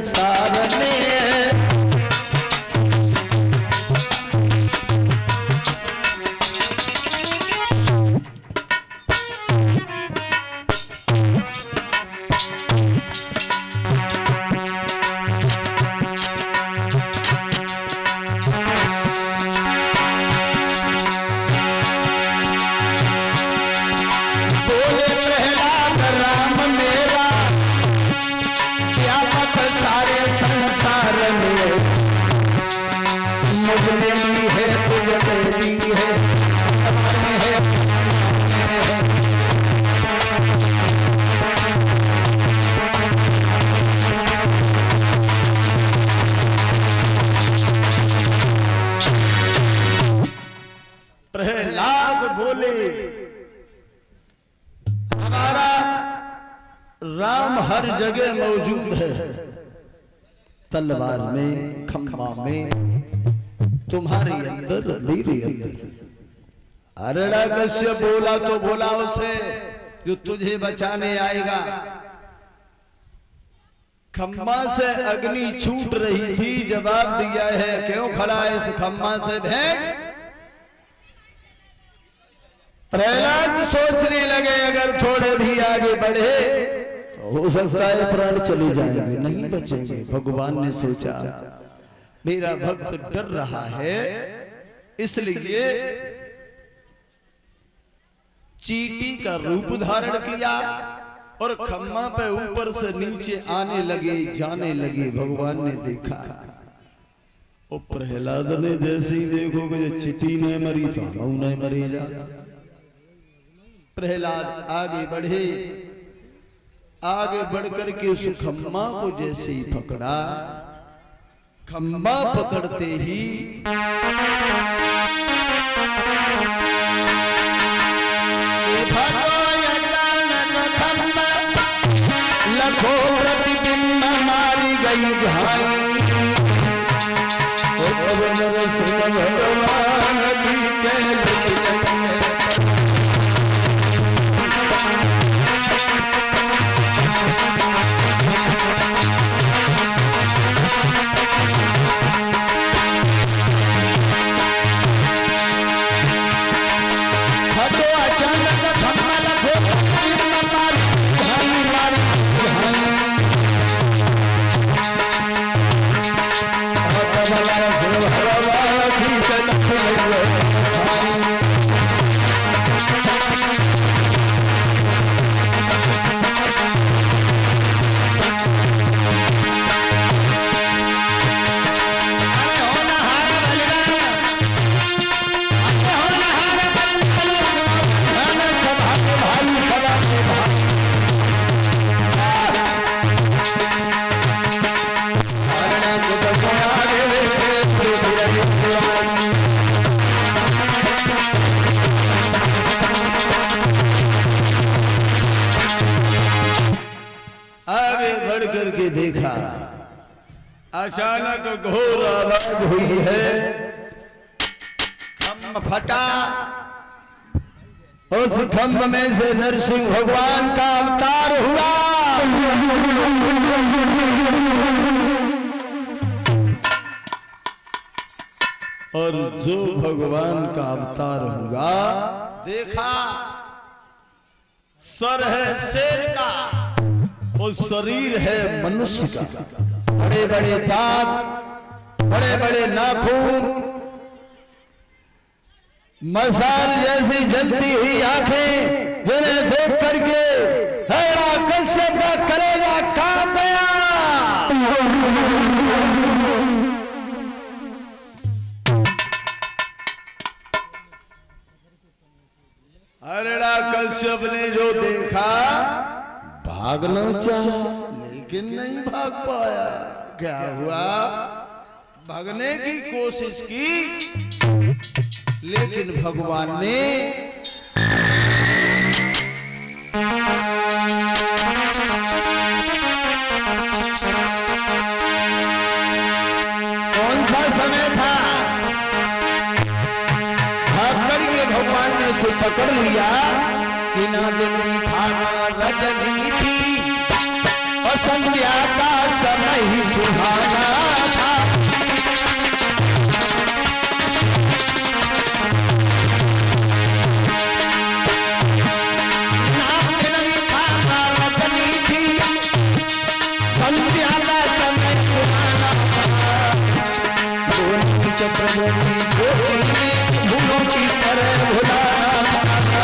संसार में। प्रहलाद बोले हमारा राम हर जगह मौजूद है, तलवार में, खंबा में, तुम्हारे अंदर, मेरे अंदर। हिरण्यकश्यप बोला तो बोला उसे जो तुझे बचाने आएगा। खंबा से अग्नि छूट रही थी, जवाब दिया है क्यों खड़ा है इस खंबा से भेंट। प्रहलाद सोचने लगे अगर थोड़े भी आगे बढ़े तो हो सकता है प्राण चले जाएंगे, नहीं बचेंगे। भगवान ने सोचा मेरा भक्त डर रहा है, इसलिए चींटी का रूप धारण किया और खम्मा पे ऊपर से नीचे आने लगे, जाने लगे। भगवान ने देखा और प्रहलाद ने जैसे ही देखोगे चींटी ने मरी तो हम नहीं मरी जाता। प्रहलाद आगे बढ़े, आगे बढ़कर के उस खम्मा को जैसे ही पकड़ा, खम्बा पकड़ते ही लखों प्रतिबिंब मारी गई झाई, भगवान की करके देखा, अचानक घोर आवाज हुई है, खम्भ फटा, उस खम्भ में से नरसिंह भगवान का अवतार हुआ। और जो भगवान का अवतार हुआ, देखा सर है शेर का और शरीर है मनुष्य का, बड़े बड़े दांत, बड़े बड़े नाखून, मसाल जैसी जलती हुई आंखें, जिन्हें देख करके हिरण्यकश्यप का कलेजा कांप गया। हिरण्यकश्यप ने जो देखा, भागना चाहा लेकिन नहीं भाग पाया। क्या हुआ? भागने की कोशिश की, लेकिन भगवान ने कौन सा समय था, भाग करके भगवान ने उसे पकड़ लिया कि ना दिन भी था ना रजनी थी, संध्या का समय ही सुहाना था। नाम नहीं था रतनी थी, संध्या का समय सुहाना था। दोनों चक्रवर्ती ज्योति में फूलों की तरह भुलाना था।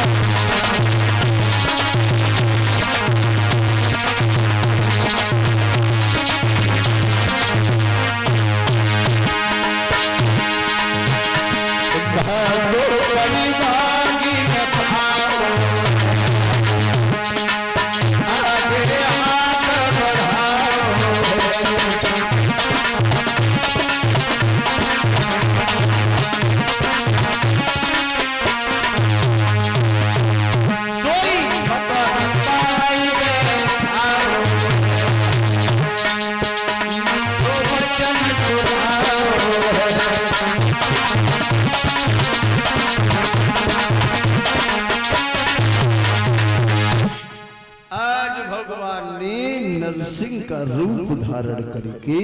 नरसिंह का रूप धारण करके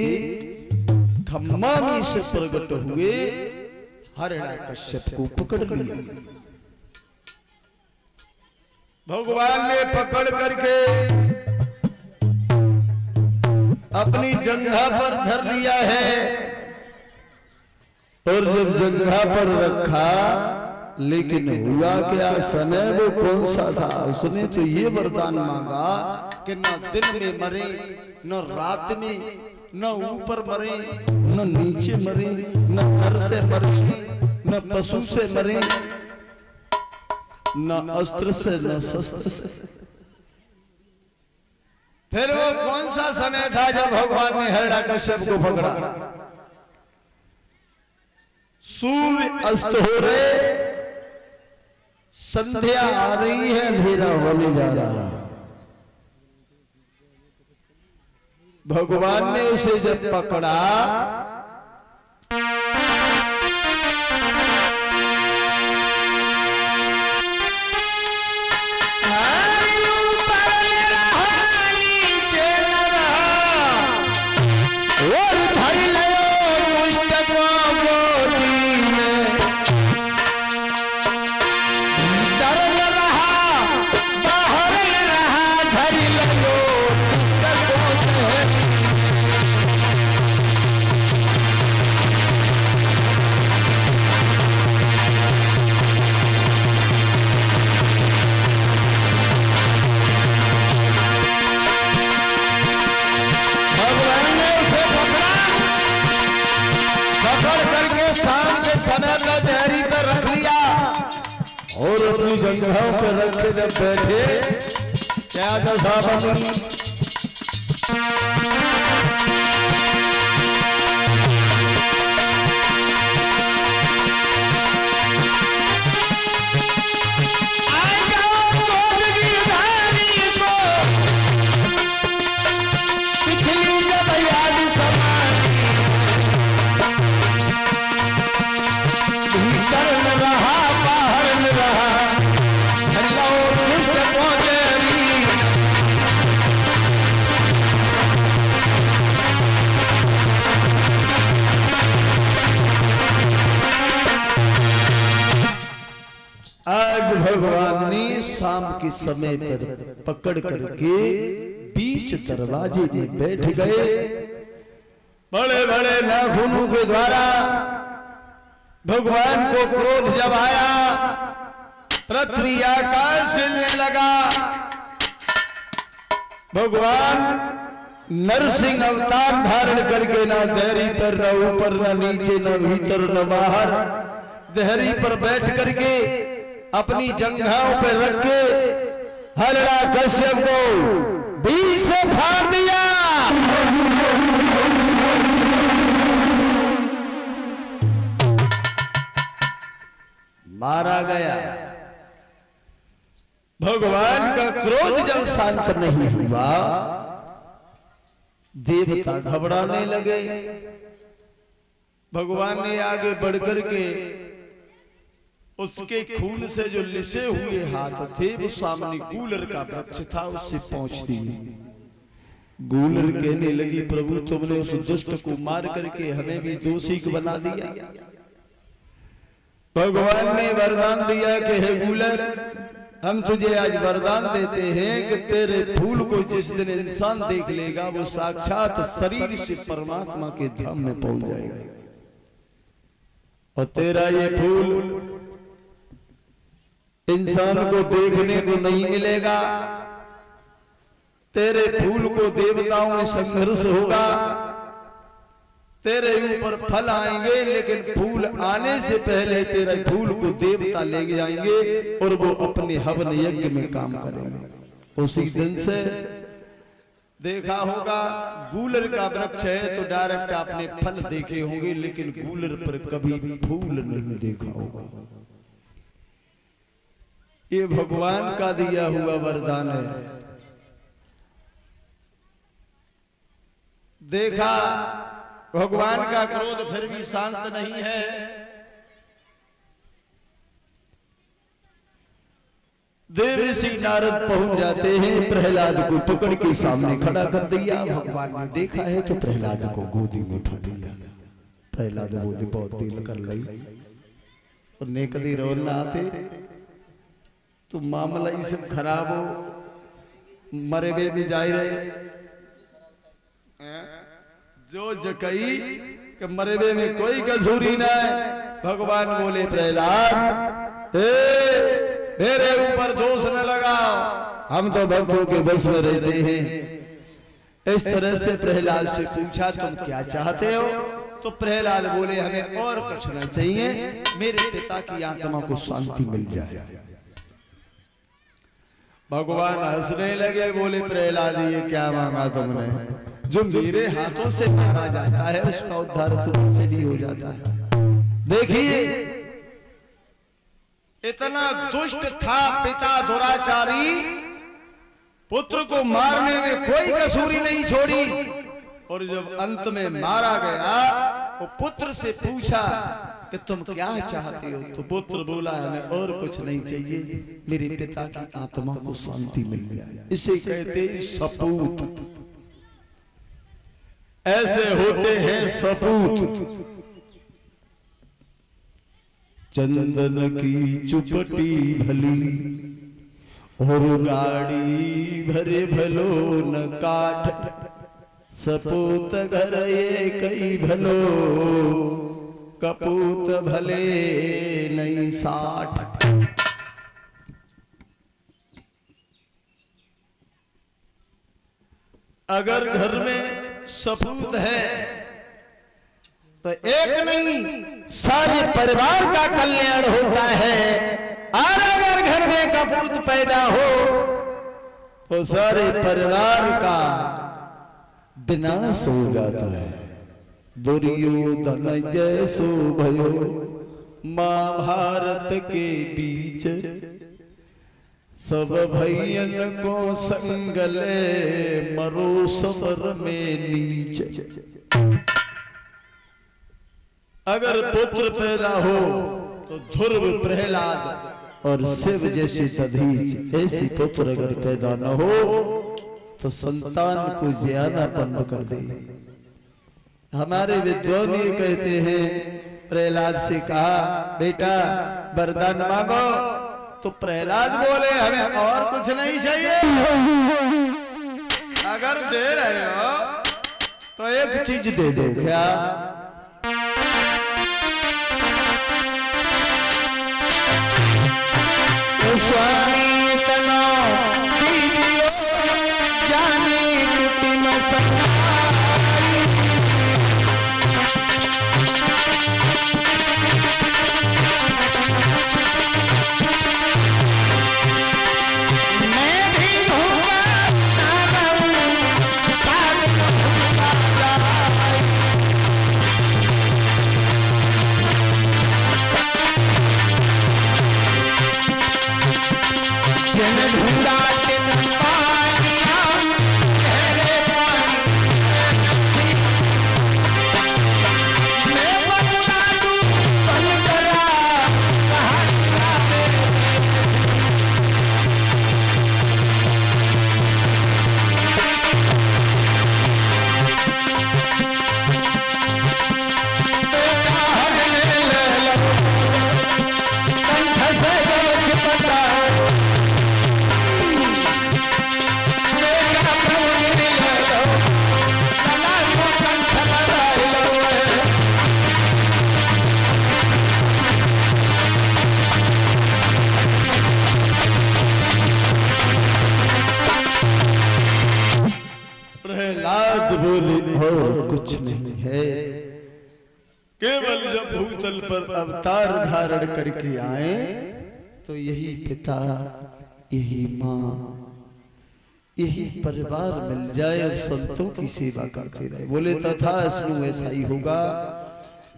खम्मा में से प्रकट हुए, हिरण्यकश्यप को पकड़ लिया। भगवान ने पकड़ करके अपनी जंघा पर धर लिया है, और जब जंघा पर रखा, लेकिन हुआ क्या, समय वो कौन सा था। उसने तो ये वरदान मांगा कि न दिन में मरे, न रात में, न ऊपर मरे, न नीचे मरे, न नर से मरे, न पशु से मरे, न अस्त्र से, न शस्त्र से। फिर वो कौन सा समय था जब भगवान ने हिरण्यकश्यप को पकड़ा। सूर्य अस्त हो रहे, संध्या आ रही है, अंधेरा होने जा रहा। भगवान ने उसे जब पकड़ा, समय में देहरी पर रख लिया, और अपनी जंघाओं पर रख के जब बैठे, क्या दशा बनी। भगवान ने शाम के समय पर पकड़ करके बीच दरवाजे में बैठ गए। बड़े बड़े नाखूनों के द्वारा भगवान को क्रोध जब आया, पृथ्वी आकाश हिलने लगा। भगवान नरसिंह अवतार धारण करके ना देहरी पर, न ऊपर, न नीचे, न भीतर, न बाहर, देहरी पर बैठ करके अपनी जंघाओं पर रख के हिरण्यकश्यप को बीच से फाड़ दिया। मारा गया। भगवान का क्रोध जब शांत नहीं हुआ, देवता घबराने लगे। भगवान ने आगे बढ़कर के उसके खून से जो लिसे हुए हाथ थे, वो सामने कूलर का वृक्ष था, उससे पहुंच दिए। गूलर कहने लगी, प्रभु तुमने उस दुष्ट को मार करके हमें भी दोषी को बना दिया। भगवान ने वरदान दिया कि हे गूलर, हम तुझे आज वरदान देते हैं कि तेरे फूल को जिस दिन इंसान देख लेगा वो साक्षात शरीर से परमात्मा के धाम में पहुंच जाएगा। और तेरा ये फूल इंसान को देखने को नहीं मिलेगा। तेरे फूल को देवताओं में संघर्ष होगा, तेरे ऊपर फल आएंगे, लेकिन फूल आने से पहले तेरे फूल को देवता ले जाएंगे और वो अपने हवन यज्ञ में काम करेंगे। उसी दिन से देखा होगा, गूलर का वृक्ष है तो डायरेक्ट आपने फल देखे होंगे, लेकिन गूलर पर कभी फूल नहीं देखा होगा। ये भगवान का दिया हुआ वरदान है। देखा, भगवान का क्रोध फिर भी शांत नहीं है। देव ऋषि नारद पहुंच जाते हैं, प्रहलाद को पकड़ के सामने खड़ा कर दिया। भगवान ने देखा है तो प्रहलाद को गोदी में उठा लिया। प्रहलाद बोले, बहुत दिल कर ली और ने कदी रो ना आते तो मामला ही सब खराब हो, मरे वे भी जा रहे जो जकई कि मरबे में कोई कसूरी न है। भगवान बोले, प्रहलाद मेरे ऊपर दोष न लगाओ, हम तो भक्तों के बस में रहते हैं। इस तरह से प्रहलाद से पूछा, तुम क्या चाहते हो? तो प्रहलाद बोले, हमें और कुछ नहीं चाहिए, मेरे पिता की आत्मा को शांति मिल जाए। भगवान हंसने लगे, बोले, प्रहलाद ये क्या मांगा तुमने? जो मेरे हाथों से मारा जाता है उसका उद्धार तुमसे भी हो जाता है। देखिए, इतना दुष्ट था पिता दुराचारी, पुत्र को मारने में कोई कसूरी नहीं छोड़ी। और जब अंत में मारा गया वो पुत्र से पूछा कि तुम क्या चाहते हो? तो पुत्र बोला, हमें और कुछ नहीं चाहिए, मेरे पिता की आत्मा को शांति मिल जाए। इसे कहते हैं सपूत। ऐसे होते हैं सपूत। चंदन की चुपटी भली और गाड़ी भरे भलो न काठ, सपूत घर ये कई भलो, कपूत भले नहीं साठ। अगर घर में सपूत है तो एक नहीं सारे परिवार का कल्याण होता है, और अगर घर में कपूत पैदा हो तो सारे परिवार का विनाश हो जाता है। दुर्योधन जैसो भयो महाभारत के बीच, सब भैयन को संगले मरो समर में नीच। अगर पुत्र पैदा हो तो ध्रुव, प्रहलाद और शिव जैसे दधीच, ऐसे पुत्र अगर पैदा न हो तो संतान को ज्यादा बंद कर दे। हमारे विद्वान ये कहते हैं, प्रहलाद से कहा, बेटा वरदान मांगो। तो प्रहलाद बोले, हमें और कुछ नहीं चाहिए, अगर दे रहे हो तो एक चीज दे दो। क्या? स्वामी तनो दीजियो, जाने टूटी न सका। और कुछ नहीं है। केवल जब भूतल पर अवतार धारण करके आए तो यही पिता, यही माँ, यही परिवार मिल जाए और संतों की सेवा करते रहे। बोले तथास्तु, ऐसा ही होगा।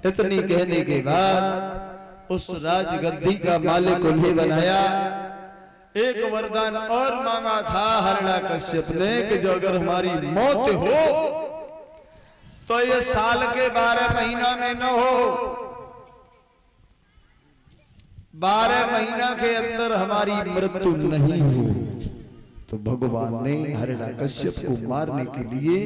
इतनी कहने के बाद उस राजगद्दी का मालिक उन्हें बनाया। एक वरदान और मांगा था हिरण्यकश्यप ने कि जो अगर हमारी मौत हो तो ये साल के 12 महीना में न हो, 12 महीना के अंदर हमारी मृत्यु नहीं हो। तो भगवान ने हिरण्यकश्यप को मारने के लिए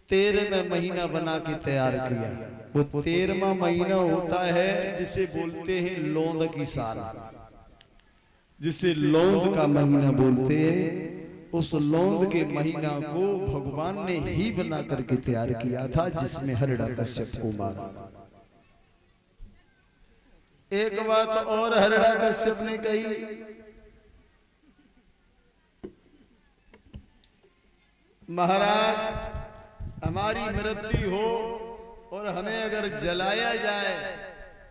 13वां महीना बना के तैयार किया। वो 13वां महीना होता है जिसे बोलते हैं लौंद की साल, जिसे लौंद का महीना बोलते हैं। उस लौंद के महीना को भगवान ने ही बना करके तैयार किया था, जिसमें हिरण्यकश्यप को मारा। एक बात और हिरण्यकश्यप ने कही, महाराज हमारी मृत्यु हो और हमें अगर जलाया जाए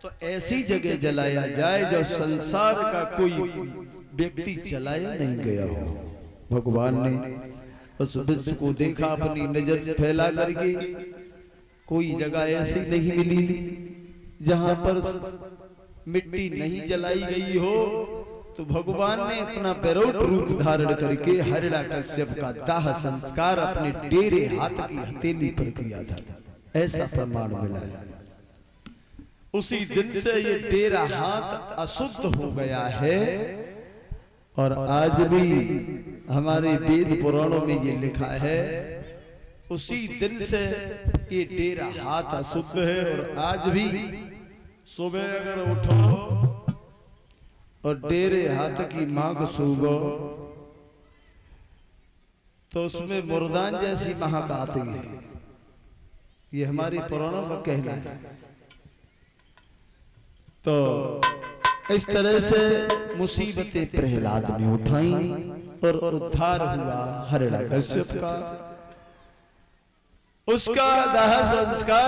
तो ऐसी जगह जलाया जाए जो संसार का कोई व्यक्ति जलाया नहीं गया हो। भगवान ने उस विश्व को देखा, अपनी नजर फैला करके कोई जगह ऐसी नहीं मिली जहां पर मिट्टी नहीं जलाई गई हो। तो भगवान ने अपना बेरोट रूप धारण करके हिरण्यकश्यप का दाह संस्कार अपने डेरे हाथ की हथेली पर किया था, ऐसा प्रमाण मिला है। उसी दिन से ये डेरा हाथ अशुद्ध हो गया है और आज भी हमारे वेद पुराणों में ये लिखा है, उसी दिन से ये डेरा हाथ अशुद्ध है। और आज भी सुबह अगर उठो और डेरे हाथ की मांग सूगो तो उसमें मुर्दान जैसी महक आती है। ये हमारे पुराणों का कहना है। तो इस तरह से मुसीबतें प्रहलाद ने उठाई और उद्धार हुआ हिरण्यकश्यप का। उसका दाह संस्कार